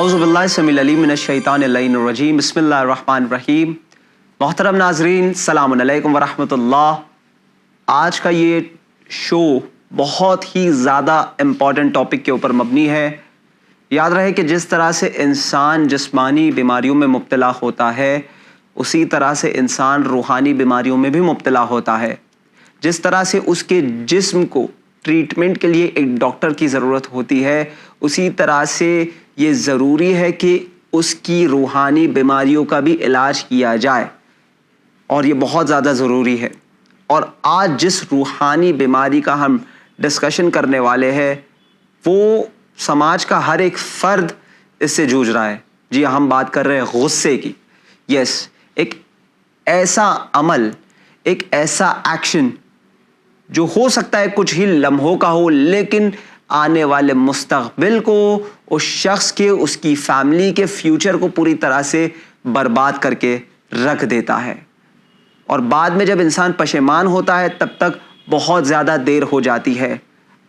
اعوذ باللہ السمیع العلیم من الشیطان اللعین الرجیم بسم اللہ الرحمن الرحیم. محترم ناظرین السلام علیکم ورحمۃ اللہ. آج کا یہ شو بہت ہی زیادہ امپورٹنٹ ٹاپک کے اوپر مبنی ہے. یاد رہے کہ جس طرح سے انسان جسمانی بیماریوں میں مبتلا ہوتا ہے اسی طرح سے انسان روحانی بیماریوں میں بھی مبتلا ہوتا ہے. جس طرح سے اس کے جسم کو ٹریٹمنٹ کے لیے ایک ڈاکٹر کی ضرورت ہوتی ہے اسی طرح سے یہ ضروری ہے کہ اس کی روحانی بیماریوں کا بھی علاج کیا جائے، اور یہ بہت زیادہ ضروری ہے. اور آج جس روحانی بیماری کا ہم ڈسکشن کرنے والے ہیں وہ سماج کا ہر ایک فرد اس سے جوجھ رہا ہے. جی ہم بات کر رہے ہیں غصے کی. یس، ایک ایسا عمل، ایک ایسا ایکشن جو ہو سکتا ہے کچھ ہی لمحوں کا ہو لیکن آنے والے مستقبل کو اس شخص کے، اس کی فیملی کے فیوچر کو پوری طرح سے برباد کر کے رکھ دیتا ہے. اور بعد میں جب انسان پشیمان ہوتا ہے تب تک بہت زیادہ دیر ہو جاتی ہے.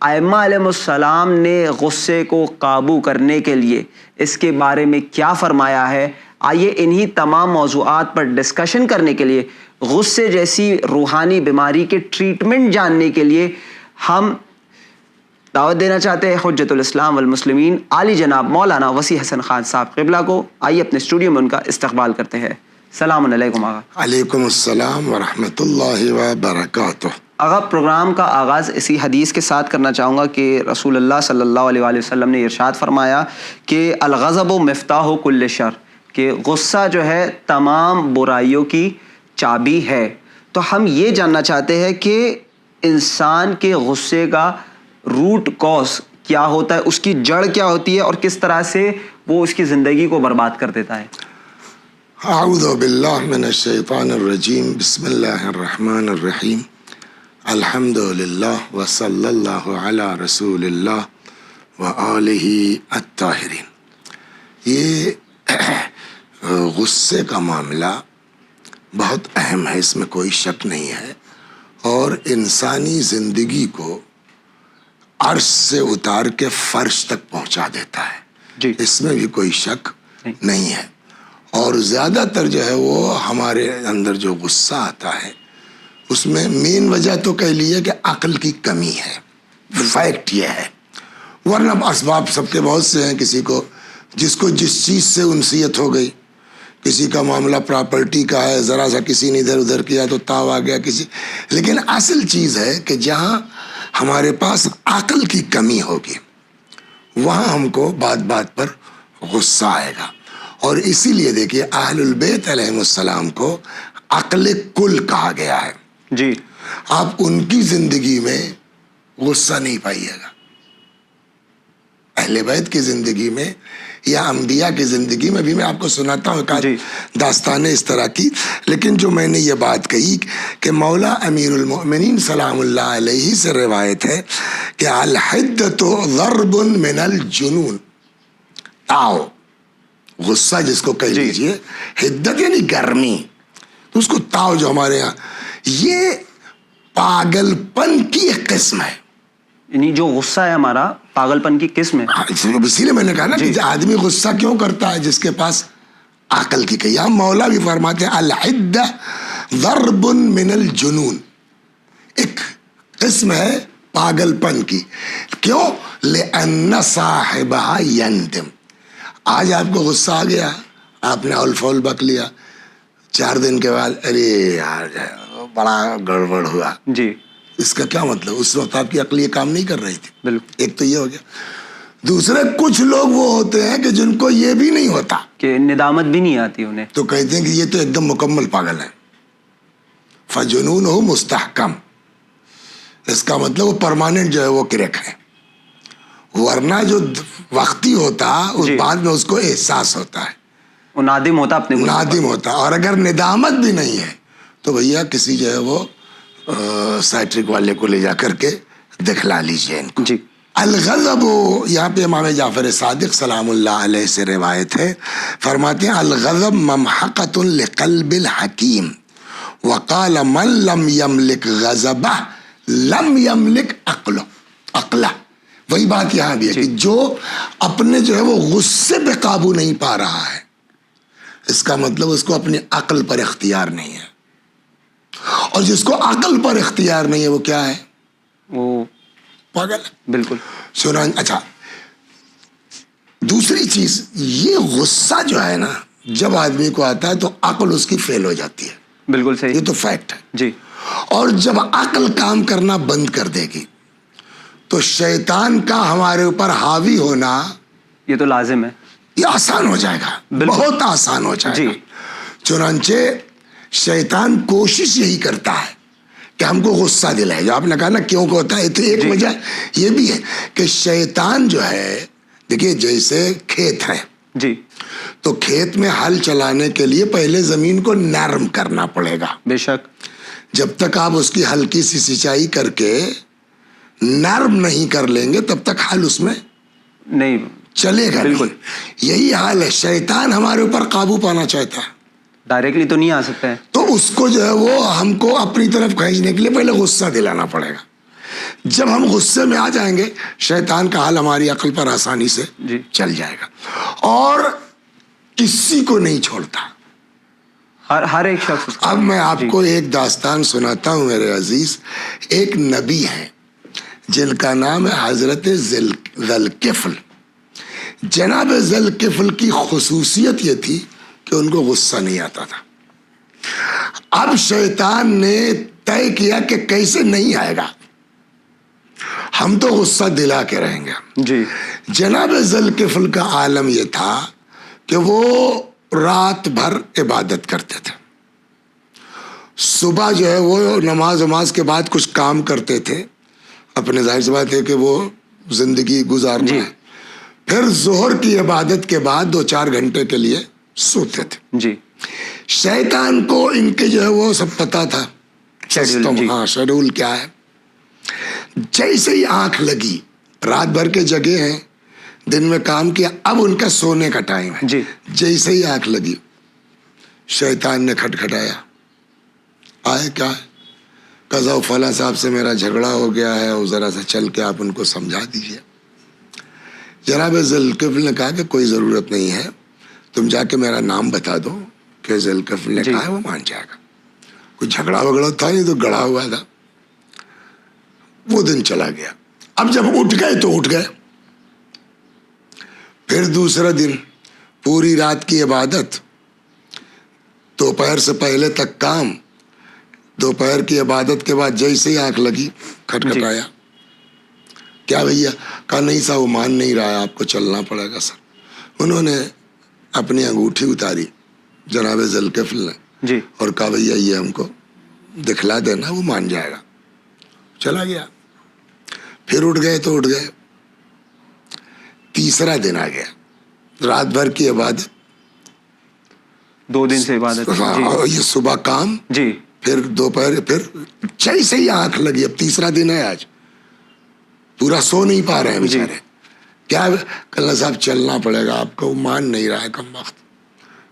ائمہ علیہ السلام نے غصے کو قابو کرنے کے لیے اس کے بارے میں کیا فرمایا ہے، آئیے انہی تمام موضوعات پر ڈسکشن کرنے کے لیے، غصے جیسی روحانی بیماری کے ٹریٹمنٹ جاننے کے لیے ہم دعوت دینا چاہتے ہیں حجت الاسلام والمسلمین عالی جناب مولانا وسیع حسن خان صاحب قبلہ کو. آئیے اپنے اسٹوڈیو میں ان کا استقبال کرتے ہیں. السلام علیکم آغا. علیکم السلام ورحمۃ اللہ وبرکاتہ. آغا پروگرام کا آغاز اسی حدیث کے ساتھ کرنا چاہوں گا کہ رسول اللہ صلی اللہ علیہ وآلہ وسلم نے ارشاد فرمایا کہ الغضب مفتاح کل شر، کہ غصہ جو ہے تمام برائیوں کی چابی ہے. تو ہم یہ جاننا چاہتے ہیں کہ انسان کے غصے کا روٹ کاز کیا ہوتا ہے، اس کی جڑ کیا ہوتی ہے اور کس طرح سے وہ اس کی زندگی کو برباد کر دیتا ہے. اعوذ باللہ من الشیطان الرجیم بسم اللہ الرحمن الرحیم الحمد للہ وصلی اللہ علی رسول اللہ وآلہ الطاہرین. یہ غصے کا معاملہ بہت اہم ہے، اس میں کوئی شک نہیں ہے، اور انسانی زندگی کو عرش سے اتار کے فرش تک پہنچا دیتا ہے. جی اس میں بھی کوئی شک نہیں ہے. اور زیادہ تر جو ہے وہ ہمارے اندر جو غصہ آتا ہے اس میں مین وجہ تو کہہ لیے کہ عقل کی کمی ہے. فیکٹ یہ ہے، ورنہ اسباب سب کے بہت سے ہیں. کسی کو جس چیز سے انسیت ہو گئی، کسی کا معاملہ پراپرٹی کا ہے، ذرا سا کسی نے ادھر ادھر کیا تو تاؤ آ گیا کسی. لیکن اصل چیز ہے کہ جہاں ہمارے پاس عقل کی کمی ہوگی وہاں ہم کو بات بات پر غصہ آئے گا. اور اسی لیے دیکھیے اہل البیت علیہ السلام کو عقل کل کہا گیا ہے. جی آپ ان کی زندگی میں غصہ نہیں پائیے گا. اہل بیت کی زندگی میں یا انبیاء کی زندگی میں بھی میں آپ کو سناتا ہوں داستانیں اس طرح کی. لیکن جو میں نے یہ بات کہی کہ مولا امیر المؤمنین سلام اللہ علیہ سے روایت ہے کہ الحدۃ ضرب من الجنون. تاؤ، غصہ جس کو کہہ لیجیے، حدت یعنی گرمی، تو اس کو تاؤ جو ہمارے یہاں، یہ پاگل پن کی ایک قسم ہے. یعنی جو غصہ ہے ہمارا پاگل پن کی قسم ہے. اسی لیے میں نے کہا نا کہ آدمی غصہ کیوں کرتا ہے؟ جس کے پاس عقل کی کمی. ہم مولا بھی فرماتے ہیں الحدہ ضرب من الجنون، ایک قسم ہے پاگل پن کی. کیوں؟ لأن صاحبہ یندم. آج آپ کو غصہ آ گیا، آپ نے اول فول بک لیا، 4 دن کے بعد ارے یار بڑا گڑبڑ ہوا. جی اس کا کیا مطلب؟ اس وقت آپ کی عقل یہ کام نہیں کر رہی تھی. بالکل. ایک تو یہ ہو گیا. دوسرے کچھ لوگ وہ ہوتے ہیں کہ جن کو یہ بھی نہیں ہوتا، کہ ندامت بھی نہیں آتی انہیں، تو کہتے ہیں کہ یہ تو ایک دم مکمل پاگل ہے. فجنونہ مستحکم، اس کا مطلب وہ پرماننٹ جو ہے وہ کریک ہے. ورنہ جو وقتی ہوتا اس بعد میں اس کو احساس ہوتا ہے، وہ نادم ہوتا، اپنے نادم ہوتا. اور اگر ندامت بھی نہیں ہے تو بھیا کسی جو ہے وہ سائٹرک والے کو لے جا کر کے دکھلا لیجئے ان کو. جی الغضب، یہاں پہ امام جعفر صادق سلام اللہ علیہ سے روایت ہے، فرماتے ہیں الغضب ممحقۃ لقلب الحکیم وقال من لم یملک غضبہ لم یملک عقلہ. وہی بات یہاں بھی ہے کہ جو اپنے جو ہے وہ غصے پہ قابو نہیں پا رہا ہے، اس کا مطلب اس کو اپنی عقل پر اختیار نہیں ہے، اور جس کو عقل پر اختیار نہیں ہے وہ کیا ہے؟ وہ پاگل. بالکل. اچھا، دوسری چیز یہ غصہ جو ہے نا جب آدمی کو آتا ہے تو عقل اس کی فیل ہو جاتی ہے. بالکل صحیح. یہ تو فیکٹ ہے. جی. اور جب عقل کام کرنا بند کر دے گی تو شیطان کا ہمارے اوپر حاوی ہونا یہ تو لازم ہے، یہ آسان ہو جائے گا، بہت آسان ہو جائے گا. چنانچہ شیطان کوشش یہی کرتا ہے کہ ہم کو غصہ دلائے. جو آپ نے کہا نا کیوں کو ہوتا ہے، تو ایک وجہ یہ بھی ہے کہ شیطان جو ہے، دیکھیے جیسے کھیت ہے جی، تو کھیت میں ہل چلانے کے لیے پہلے زمین کو نرم کرنا پڑے گا. بے شک. جب تک آپ اس کی ہلکی سی سینچائی کر کے نرم نہیں کر لیں گے تب تک ہل اس میں نہیں چلے گا. بالکل. یہی حال ہے، شیطان ہمارے اوپر قابو پانا چاہتا ہے، ڈائریکٹلی تو نہیں آ سکتا ہے. تو اس کو جو ہے وہ ہم کو اپنی طرف کھینچنے کے لیے پہلے غصہ دلانا پڑے گا. جب ہم غصے میں آ جائیں گے شیطان کا حال ہماری عقل پر آسانی سے چل جائے گا، اور کسی کو نہیں چھوڑتا، ہر ایک شخص. اب میں آپ کو ایک داستان سناتا ہوں میرے عزیز. ایک نبی ہیں جن کا نام ہے حضرت ذوالکفل. جناب ذوالکفل کی خصوصیت یہ تھی کہ ان کو غصہ نہیں آتا تھا. اب شیطان نے طے کیا کہ کیسے نہیں آئے گا، ہم تو غصہ دلا کے رہیں گے. جی. جناب ذوالکفل کا عالم یہ تھا کہ وہ رات بھر عبادت کرتے تھے. صبح جو ہے وہ نماز کے بعد کچھ کام کرتے تھے، اپنے ظاہر سی بات ہے کہ وہ زندگی گزارنا ہے. پھر ظہر کی عبادت کے بعد 2-4 گھنٹے کے لیے سوتے تھے. جی. شیطان کو ان کے جو ہے وہ سب پتا تھا شیڈول کیا ہے. جیسے ہی آنکھ لگی، رات بھر کے جگہ ہیں، دن میں کام کیا، اب ان کا سونے کا ٹائم ہے. جی. جیسے ہی آنکھ لگی شیطان نے کھٹکھٹایا. آئے کیا ہے؟ کہا فلاں صاحب سے میرا جھگڑا ہو گیا ہے، اور ذرا سا چل کے آپ ان کو سمجھا دیجئے. جناب ذوالکفل نے کہا کہ کوئی ضرورت نہیں ہے، تم جا کے میرا نام بتا دو. کہ ذوالکفل نے کہا وہ مان جائے گا. کوئی جھگڑا وگڑا تھا نہیں، تو گڑا ہوا تھا. وہ دن چلا گیا. اب جب اٹھ گئے تو اٹھ گئے. پھر دوسرا دن پوری رات کی عبادت، دوپہر سے پہلے تک کام، دوپہر کی عبادت کے بعد جیسے ہی آنکھ لگی کھٹکھٹایا. کیا بھیا؟ کہا نہیں صاحب وہ مان نہیں رہا ہے، آپ کو چلنا پڑے گا. سر انہوں نے اپنی انگوٹھی اتاری جناب ذوالکفل نے جی اور کہا بھیا یہ ہم کو دکھلا دینا، وہ مان جائے گا. چلا گیا. پھر اٹھ گئے تو اٹھ گئے. تیسرا دن آ گیا، رات بھر کی عبادت، 2 دن سے عبادت. یہ صبح کام، جی پھر دوپہر، پھر جیسے ہی آنکھ لگی، اب تیسرا دن ہے، آج پورا سو نہیں پا رہے ہیں بیچارے. کیا کلّا صاحب چلنا پڑے گا آپ کو، مان نہیں رہا ہے کم وقت.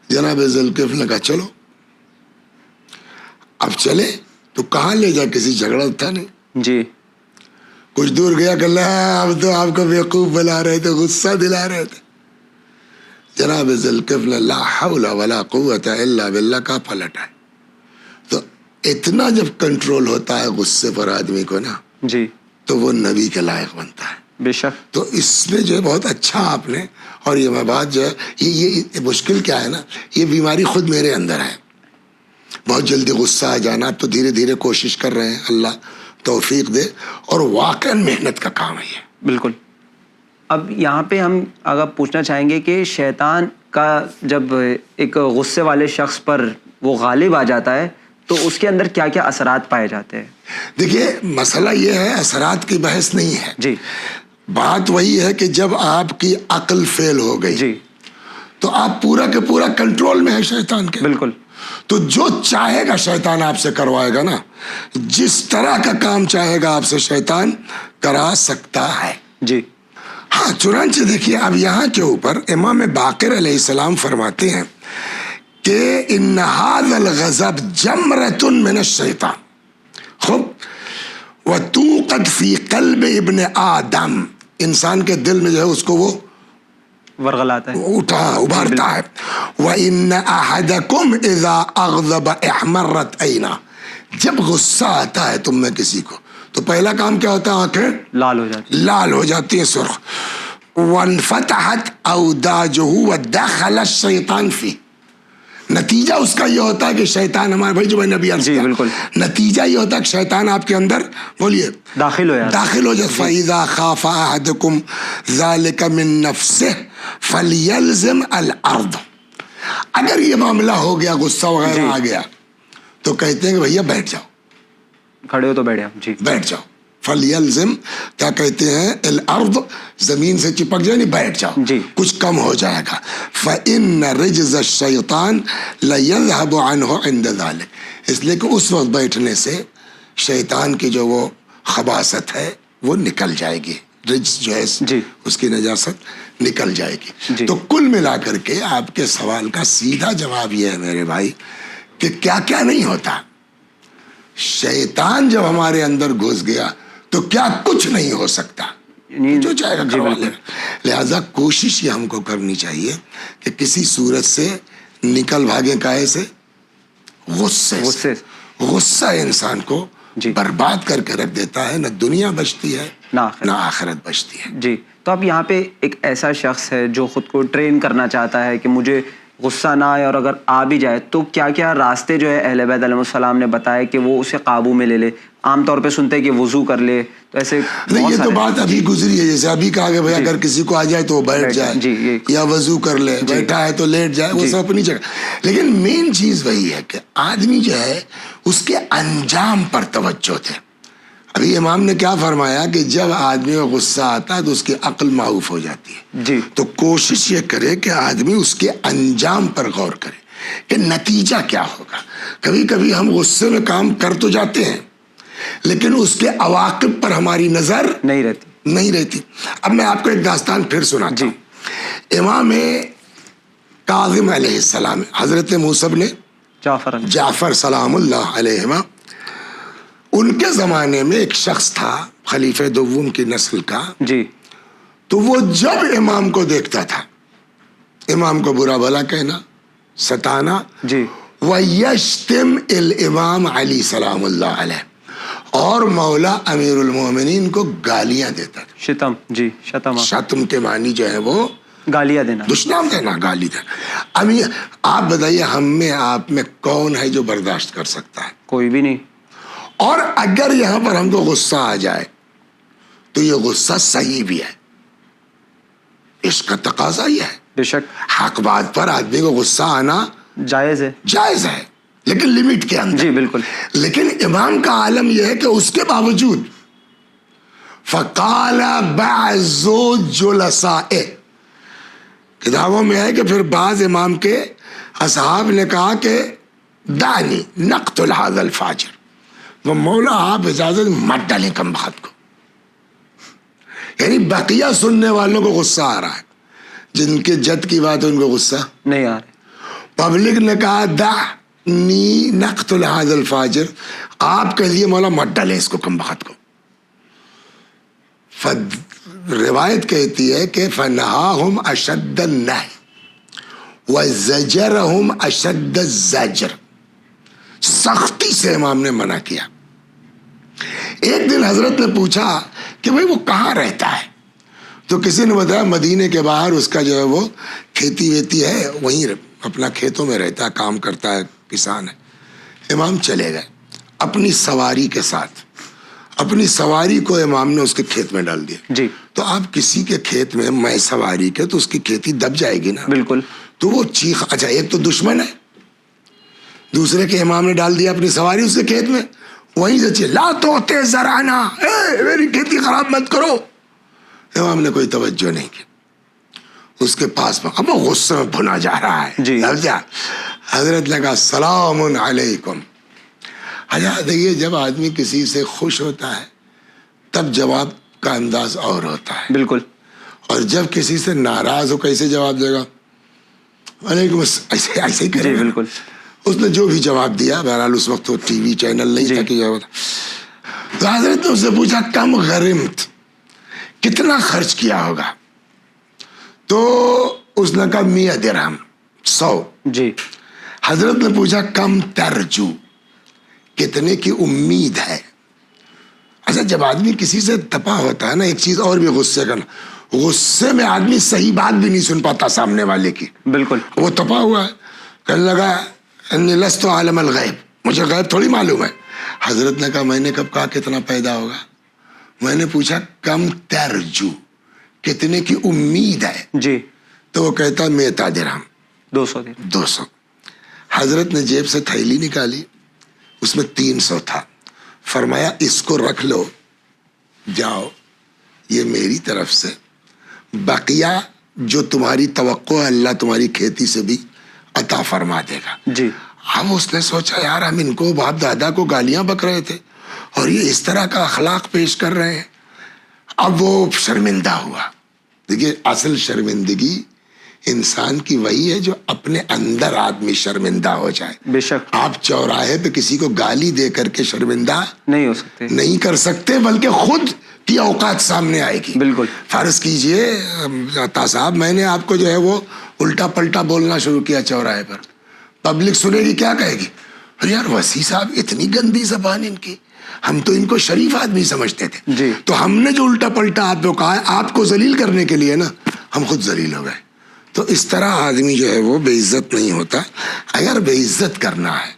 جناب ذوالکفل نے کہا چلو. اب چلے تو کہاں لے جا، کسی جھگڑا تھا نہیں. جی. کچھ دور گیا کہ اب تو آپ کو بیوقوف بنا رہے تھے، غصہ دلا رہے تھے. جناب ذوالکفل نے لا حول ولا قوت الا باللہ کا پلٹ ہے. تو اتنا جب کنٹرول ہوتا ہے غصے پر آدمی کو نا، جی تو وہ نبی کے لائق بنتا ہے. بے شک. تو اس میں جو ہے بہت اچھا آپ نے، اور یہ میں بات جو ہے یہ مشکل کیا ہے نا، یہ بیماری خود میرے اندر ہے، بہت جلدی غصہ آ جانا. اب تو دھیرے دھیرے کوشش کر رہے ہیں، اللہ توفیق دے، اور واقعا محنت کا کام ہے یہ. بالکل. اب یہاں پہ ہم اگر پوچھنا چاہیں گے کہ شیطان کا جب ایک غصے والے شخص پر وہ غالب آ جاتا ہے تو اس کے اندر کیا کیا اثرات پائے جاتے ہیں؟ دیکھیے مسئلہ یہ ہے، اثرات کی بحث نہیں ہے. جی. بات وہی ہے کہ جب آپ کی عقل فیل ہو گئی جی تو آپ پورا کے پورا کنٹرول میں ہے شیطان کے. بالکل. تو جو چاہے گا شیطان آپ سے کروائے گا نا، جس طرح کا کام چاہے گا آپ سے شیطان کرا سکتا ہے. جی. ہاں چنانچہ دیکھیے اب یہاں کے اوپر امام باقر علیہ السلام فرماتے ہیں کہ ان هذا الغضب جمرة من الشیطان خوب وتوقد في قلب ابن آدم انسان کے دل میں جو ہے اس کو وہ ورغلاتا ہے، ابھارتا ہے. وَإِنَّ أَحَدَكُمْ إِذَا أَغْضَبَ احمرت عَيْنَا، جب غصہ آتا ہے تم میں کسی کو تو پہلا کام کیا ہوتا ہے؟ آنکھیں لال ہو جاتی ہیں، سرخ. وَانْفَتَحَتْ أَوْدَاجُهُ وَدَخَلَ الشَّيْطَانُ فِيهِ، نتیجہ اس کا یہ ہوتا ہے کہ شیطان ہمارے بھائی جو میں نبی عرض کیا، بالکل نتیجہ یہ ہوتا ہے کہ شیطان آپ کے اندر بولیے داخل ہو جاتا. فَإِذَا خَافَ أَحَدُكُمْ ذَلِكَ مِن نَفْسِهِ فَلْيَلْزِمْ الْأَرْضَ. اگر یہ معاملہ ہو گیا، غصہ وغیرہ آ گیا، تو کہتے ہیں کہ بھیا بیٹھ جاؤ، کھڑے ہو تو بیٹھ جاؤ. جی بیٹھ جاؤ. فَلْيَلْزِمْ کیا کہتے ہیں؟ الْأَرْض، زمین سے چپک جائے، نہیں بیٹھ جاؤ، جی کچھ کم ہو جائے گا. فَإِنَّ رِجْزَ الشَّيْطَانِ لَيَذْهَبُ عَنْهُ عِنْدَ ذَلِكَ، اس لیے کہ اس وقت بیٹھنے سے شیطان کی جو وہ خباثت ہے وہ نکل جائے گی، رجز جو ہے اس کی نجاست نکل جائے گی. تو کل ملا کر کے آپ کے سوال کا سیدھا جواب یہ ہے میرے بھائی کہ کیا کیا نہیں ہوتا. شیطان جب ہمارے اندر گھس گیا تو کیا کچھ نہیں ہو سکتا، جو چاہے گا کروا لے. لہذا کوشش یہ ہم کو کرنی چاہیے کہ کسی صورت سے نکل بھاگیں کائے سے؟ غصے سے. غصہ انسان کو برباد کر کے رکھ دیتا ہے، نہ دنیا بچتی ہے نہ آخرت بچتی ہے. جی تو اب یہاں پہ ایک ایسا شخص ہے جو خود کو ٹرین کرنا چاہتا ہے کہ مجھے غصہ نہ آئے، اور اگر آ بھی جائے تو کیا کیا راستے جو ہے اہل بیت علیہ السلام نے بتائے کہ وہ اسے قابو میں لے لے. عام طور پہ سنتے ہیں کہ وضو کر لے، تو ایسے نہیں، یہ تو بات ابھی گزری ہے. جیسے ابھی کہا کہ بھائی اگر کسی کو آ جائے تو وہ بیٹھ جائے یا وضو کر لے، بیٹھا ہے تو لیٹ جائے، وہ سب اپنی جگہ. لیکن مین چیز وہی ہے کہ آدمی جو ہے اس کے انجام پر توجہ دے. ابھی امام نے کیا فرمایا کہ جب آدمی کو غصہ آتا ہے تو اس کی عقل معاف ہو جاتی ہے. تو کوشش یہ کرے کہ آدمی اس کے انجام پر غور کرے کہ نتیجہ کیا ہوگا. کبھی کبھی ہم غصے میں کام کر تو جاتے ہیں لیکن اس کے عواقب پر ہماری نظر نہیں رہتی. اب میں آپ کو ایک داستان پھر سناتا ہوں. امام کاظم علیہ السلام، حضرت موسیٰ نے جعفر سلام اللہ علیہما، ان کے زمانے میں ایک شخص تھا خلیفہ دوم کی نسل کا. تو وہ جب امام کو دیکھتا تھا، امام کو برا بھلا کہنا، ستانا، وَيَشْتِمْ الْإِمَامَ علی سلام اللہ علیہ، اور مولا امیر المومنین کو گالیاں دیتا تھا. شتم کے معنی جو ہے وہ گالیاں دینا، دشنام دینا، گالی دینا. آپ بتائیے ہم میں آپ میں کون ہے جو برداشت کر سکتا ہے؟ کوئی بھی نہیں. اور اگر یہاں پر ہم کو غصہ آ جائے تو یہ غصہ صحیح بھی ہے، عشق کا تقاضا یہ ہے. بے شک حق بات پر آدمی کو غصہ آنا جائز ہے لیکن لمٹ کے اندر. جی بالکل. لیکن امام کا عالم یہ ہے کہ اس کے باوجود فقال بعض جلسائه، کتابوں میں ہے کہ پھر بعض امام کے اصحاب نے کہا کہ دانی نقتل هذا الفاجر، وہ مولا آپ اجازت مت ڈالیں کم بخت کو. یعنی بقیہ سننے والوں کو غصہ آ رہا ہے، جن کے جد کی بات ہے ان کو غصہ نہیں آ رہا. پبلک نے کہا دعنی نقتل هذا الفاجر، آپ کہیے مولا مت ڈالیں اس کو کم بخت کو. روایت کہتی ہے کہ فنہاہم اشد النہی وزجرہم اشد الزجر، سختی سے امام نے منع کیا. ایک دن حضرت نے پوچھا کہ بھئی وہ کہاں رہتا ہے؟ تو کسی نے بتایا مدینے کے باہر اس کا جو ہے وہ کھیتی ویتی ہے، وہیں اپنا کھیتوں میں رہتا ہے، کام کرتا ہے، کسان ہے. امام چلے گئے اپنی سواری کے ساتھ. اپنی سواری کو امام نے اس کے کھیت میں ڈال دیا. تو آپ کسی کے کھیت میں سواری کے تو اس کی کھیتی دب جائے گی نا. بالکل. تو وہ چیخ، اچھا ایک تو دشمن ہے، دوسرے کے امام نے ڈال دیا اپنی سواری اس کے کھیت میں، وہیں سے چیخ لا توتے زرانا، میری کھیتی خراب مت کرو. امام نے کوئی توجہ نہیں کی. اس کے پاس میں اب وہ غصے میں بھنا جا رہا ہے. حضرت نے کہا السلام علیکم. دیکھیے جب آدمی کسی سے خوش ہوتا ہے تب جواب کا انداز اور ہوتا ہے. بالکل. اور جب کسی سے ناراض ہو کیسے جواب دے گا؟ وعلیکم السلام، ایسے ہی کرے گا. بالکل. اس نے جو بھی جواب دیا، بہرحال اس وقت تو ٹی وی چینل نہیں تھا کہ جواب. تو حضرت نے اس سے پوچھا کم غرمت، کتنا خرچ کیا ہوگا؟ تو اس نے کہا 100 درہم، 100. جی. حضرت نے پوچھا کم ترجو، کتنے کی امید ہے؟ اچھا جب آدمی کسی سے تپا ہوتا ہے نا، ایک چیز اور بھی غصے کا، غصے میں آدمی صحیح بات بھی نہیں سن پاتا سامنے والے کی. بالکل. وہ تپا ہوا ہے، کہنے لگا انی لست عالم الغیب، مجھے غیب تھوڑی معلوم ہے. حضرت نے کہا میں نے کب کہا کتنا پیدا ہوگا؟ میں نے پوچھا کم ترجو، کتنے کی امید ہے؟ جی. تو وہ کہتا 100 درہم، 200 درہم. 200. حضرت نے جیب سے تھیلی نکالی، اس میں 300 تھا. فرمایا اس کو رکھ لو، جاؤ، یہ میری طرف سے، بقیہ جو تمہاری توقع ہے اللہ تمہاری کھیتی سے بھی عطا فرما دے گا. جی. اب اس نے سوچا یار ہم ان کو باپ دادا کو گالیاں بک رہے تھے اور یہ اس طرح کا اخلاق پیش کر رہے ہیں. اب وہ شرمندہ ہوا. دیکھیے اصل شرمندگی انسان کی وہی ہے جو اپنے اندر آدمی شرمندہ ہو جائے. بے شک. آپ چوراہے پہ کسی کو گالی دے کر کے شرمندہ نہیں ہو سکتے، نہیں کر سکتے، بلکہ خود کی اوقات سامنے آئے گی. بالکل. فرض کیجئے عطا صاحب میں نے آپ کو جو ہے وہ الٹا پلٹا بولنا شروع کیا چوراہے پر، پبلک سنے گی کیا کہے گی؟ ارے یار وسیع صاحب اتنی گندی زبان ان کی، ہم تو ان کو شریف آدمی سمجھتے تھے. جی. تو ہم نے جو الٹا پلٹا آپ کو کہا ہے آپ کو ذلیل کرنے کے لیے نا، ہم خود ذلیل ہو گئے. تو اس طرح آدمی جو ہے وہ بے عزت نہیں ہوتا. اگر بے عزت کرنا ہے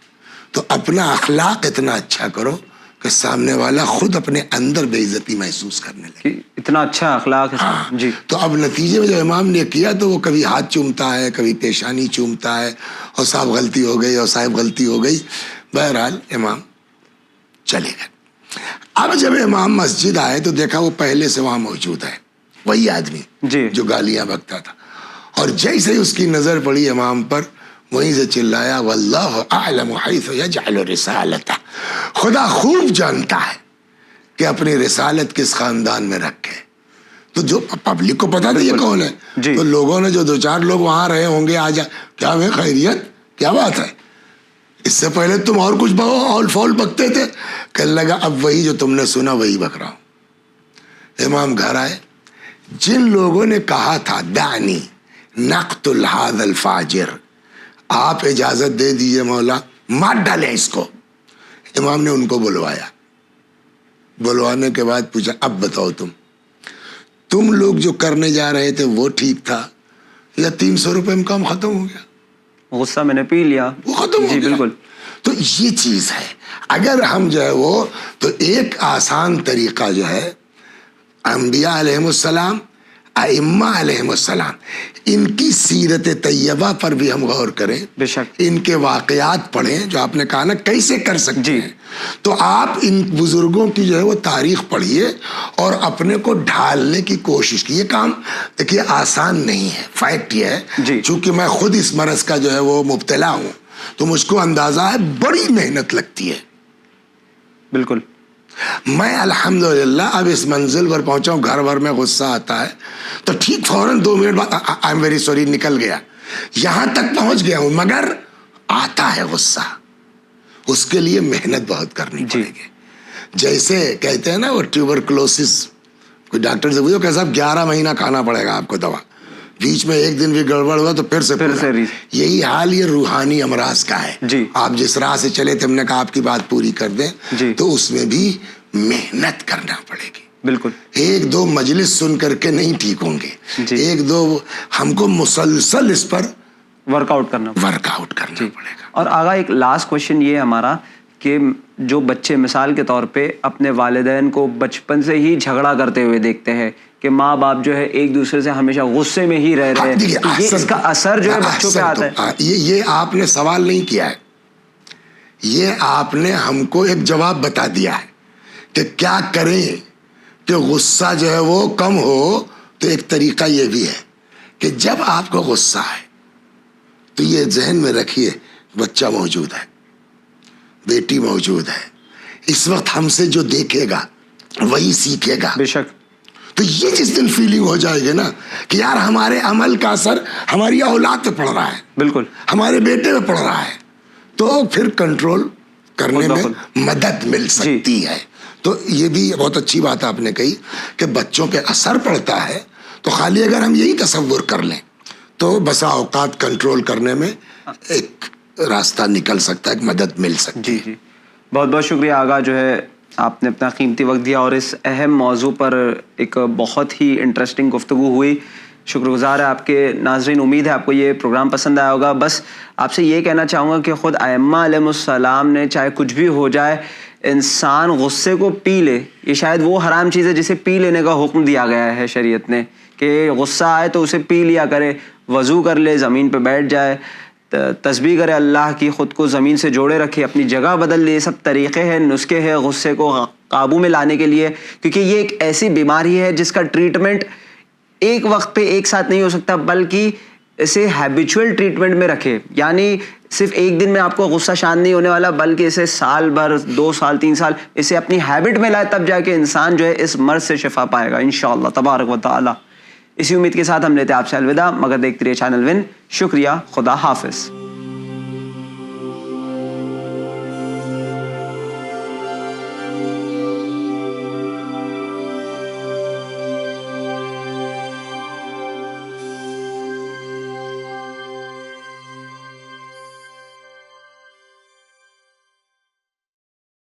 تو اپنا اخلاق اتنا اچھا کرو کہ سامنے والا خود اپنے اندر بے عزتی محسوس کرنے لگے. اتنا اچھا اخلاق ہے. ہاں. جی. تو اب نتیجے میں جب امام نے کیا تو وہ کبھی ہاتھ چومتا ہے، کبھی پیشانی چومتا ہے، اور صاحب غلطی ہو گئی، اور صاحب غلطی ہو گئی. بہرحال امام چلے گئے. اب جب امام مسجد آئے تو دیکھا وہ پہلے سے وہاں موجود ہے، وہی آدمی جی. جو گالیاں بکتا تھا. اور جیسے ہی اس کی نظر پڑی امام پر، وہیں سے چلایا واللہ اعلم حیث یجعل رسالتہ، خدا خوب جانتا ہے کہ اپنی رسالت کس خاندان میں رکھے. تو جو پبلک کو پتا تھا یہ کون ہے. جی. تو لوگوں نے جو 2-4 لوگ وہاں رہے ہوں گے، آجا کیا ہے خیریت، کیا بات ہے، اس سے پہلے تم اور کچھ اول فول بکتے تھے. کہنے لگا اب وہی جو تم نے سنا وہی بک رہا ہوں. امام گھر آئے. جن لوگوں نے کہا تھا دعنی نقتل ھذا الفاجر، آپ اجازت دے دیجئے مولا مار ڈالیں اس کو، امام نے ان کو بلوایا. بلوانے کے بعد پوچھا اب بتاؤ تم لوگ جو کرنے جا رہے تھے وہ ٹھیک تھا یا 300 روپے میں کام ختم ہو گیا؟ غصہ میں نے پی لیا، وہ ختم ہو جی. گیا. بالکل. تو یہ چیز ہے. اگر ہم جو ہے وہ، تو ایک آسان طریقہ جو ہے انبیاء علیہ السلام، ائمہ علیہ السلام، ان کی سیرت طیبہ پر بھی ہم غور کریں، بے شک. ان کے واقعات پڑھیں. جو آپ نے کہا نا کیسے کر سکتے جی. ہیں، تو آپ ان بزرگوں کی جو ہے وہ تاریخ پڑھیے اور اپنے کو ڈھالنے کی کوشش کیے. کام دیکھیے آسان نہیں ہے. فیکٹ یہ ہے جی. چونکہ میں خود اس مرض کا جو ہے وہ مبتلا ہوں تو مجھ کو اندازہ ہے بڑی محنت لگتی ہے. بالکل. میں الحمدللہ اب اس منزل پر پہنچا ہوں، گھر بھر میں غصہ آتا ہے تو ٹھیک فوراً 2 منٹ بعد آئی ایم ویری سوری نکل گیا، یہاں تک پہنچ گیا ہوں. مگر آتا ہے غصہ، اس کے لیے محنت بہت کرنی پڑے گی. جیسے کہتے ہیں نا وہ ٹیوبرکلوسس، کوئی ڈاکٹر سے پوچھو کہ صاحب 11 مہینہ کھانا پڑے گا آپ کو دوا، بیچ میں ایک دن بھی گڑبڑ ہوا تو پھر سے یہی حال یہ روحانی امراض کا ہے. جی. آپ جس راہ سے چلے تھے ہم نے کہا آپ کی بات پوری کر دیں، جی. تو اس میں بھی محنت کرنا پڑے گی. بالکل. 1-2 مجلس سن کر کے نہیں ٹھیک ہوں گے. جی. 1-2 ہم کو مسلسل اس پر ورک آؤٹ کرنا پڑے گا. اور آگا ایک لاسٹ کوشچن یہ ہے ہمارا کہ جو بچے مثال کے طور پہ اپنے والدین کو بچپن سے ہی جھگڑا کرتے ہوئے دیکھتے ہیں کہ ماں باپ جو ہے ایک دوسرے سے ہمیشہ غصے میں ہی رہ رہے ہیں، یہ اس کا اثر جو ہے بچوں پہ آتا ہے. یہ آپ نے سوال نہیں کیا ہے، یہ آپ نے ہم کو ایک جواب بتا دیا ہے کہ کیا کریں کہ غصہ جو ہے وہ کم ہو. تو ایک طریقہ یہ بھی ہے کہ جب آپ کو غصہ ہے تو یہ ذہن میں رکھیے بچہ موجود ہے، بیٹی موجود ہے، اس وقت ہم سے جو دیکھے گا وہی سیکھے گا. بے شک. تو یہ جس دن فیلنگ ہو جائے گی نا کہ یار ہمارے عمل کا اثر ہماری اولاد پہ پڑ رہا ہے، بالکل ہمارے بیٹے پہ پڑ رہا ہے، تو پھر کنٹرول کرنے میں مدد مل سکتی ہے. تو یہ بھی بہت اچھی بات آپ نے کہی کہ بچوں پہ اثر پڑتا ہے، تو خالی اگر ہم یہی تصور کر لیں تو بسا اوقات کنٹرول کرنے میں ایک راستہ نکل سکتا ہے، ایک مدد مل سکتی ہے۔ جی بہت بہت شکریہ آغا، جو ہے آپ نے اپنا قیمتی وقت دیا اور اس اہم موضوع پر ایک بہت ہی انٹرسٹنگ گفتگو ہوئی. شکر گزار ہے آپ کے ناظرین. امید ہے آپ کو یہ پروگرام پسند آیا ہوگا. بس آپ سے یہ کہنا چاہوں گا کہ خود ائمہ علیہ السلام نے چاہے کچھ بھی ہو جائے انسان غصے کو پی لے، یہ شاید وہ حرام چیز ہے جسے پی لینے کا حکم دیا گیا ہے شریعت نے، کہ غصہ آئے تو اسے پی لیا کرے، وضو کر لے، زمین پہ بیٹھ جائے، تسبیح کرے اللہ کی، خود کو زمین سے جوڑے رکھے، اپنی جگہ بدل لے. یہ سب طریقے ہیں، نسخے ہیں غصے کو قابو میں لانے کے لیے، کیونکہ یہ ایک ایسی بیماری ہے جس کا ٹریٹمنٹ ایک وقت پہ ایک ساتھ نہیں ہو سکتا، بلکہ اسے ہیبیچول ٹریٹمنٹ میں رکھے. یعنی صرف ایک دن میں آپ کو غصہ شانت نہیں ہونے والا، بلکہ اسے سال بھر، 2 سال، 3 سال اسے اپنی ہیبٹ میں لائے، تب جا کے انسان جو ہے اس مرض سے شفا پائے گا انشاءاللہ تبارک و تعالی. اسی امید کے ساتھ ہم لیتے ہیں آپ سے الوداع، مگر دیکھتے رہیے چینل ون. شکریہ، خدا حافظ.